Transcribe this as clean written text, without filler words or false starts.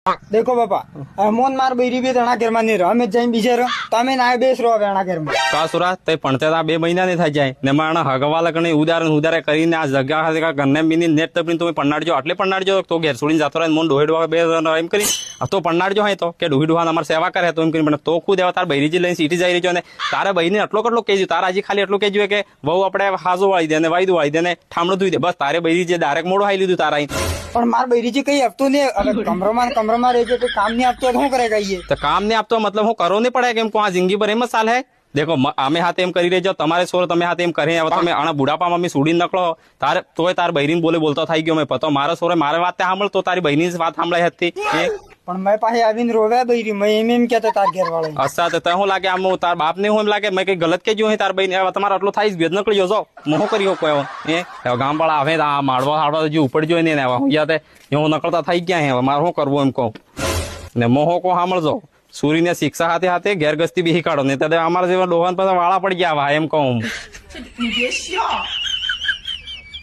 દેખો બાપા મોન માર બૈરી બે તણા ઘરમાં નહીં રહો, અમે જઈને બીજે રહો, તમે ના બેસ રહો હવે આના ઘરમાં. કા સુરા તે ભણતે 2 મહિના ની થઈ જાય ને માણા હગવા લગણી ઉદારે કરીને આ જગ્યા ઘરને બીની નેટ તપડીને તમે પન્નાડજો આટલે પન્નાડજો તો ઘેર છોડીને જતો રહે મોન ડોહી ડોહા 2 જણ એમ કરી તો પન્નાડજો હોય તો કે ડોહી ડોહા અમારે સેવા કરે તો એમ કરીને તો ખુદ એવા તાર બૈરીજી લઈને સીટી જઈ રહ્યો ને તારે બહીને આટલો કેટલો કહેજો તારા હજી ખાલી એટલું કહેજો કે બહુ આપણે હાજો વાળી દે ને વાયદું વાળી દે ને ઠામડું ધોઈ દે બસ તારે બૈરી જે ડાયરેક્ટ મોડો હાઈ લીધું તારા પણ માર બૈરીજી કઈ આપતું નહીં, હવે કમરોમાં રહે છે તો કામ નહીં આપતો તો શું કરે કહીએ? તો કામ નહીં આપતો મતલબ હું કરો નહીં પડે કેમ આ જિંદગી પર એમ જ ચાલે. દેખો અમે હાથે એમ કરી રહેજો તમારે સોર તમે હાથે એમ કરી તમે આના બુઢાપા મમ્મી સુડીને નકળો તારે તોય તાર બહેરીને બોલતો થઈ ગયો મેં પતો મારો સોરે મારે વાત સાંભળ તો તારી બહેની વાત સાંભળાઈ હતી પણ મેં પાસે આવીને રોવ્યા બૈરી મેં એમ કેતો તાર ઘેર વાળો. અચ્છા તો શું લાગે આમ તાર બાપ ને હું એમ લાગે મેં કઈ ગલત કેજો તાર બહેન તમારે આટલો થાય જ ગયો નકળી જો મોહ કર્યો કોઈ ગામ વાળા આવે આ માળવા હાડવા હજુ ઉપડજો ને હું યાદ હું નકળતા થઈ ગયા હે મારે શું કરવું એમ કહું ને મોહો કો સાંભળજો સૂરીને શિક્ષા હાથે હાથે ઘેર ગસ્તી બી કાઢો ને અમારા જેવા ડોહાન પાછા વાળા પડી ગયા એમ કહું.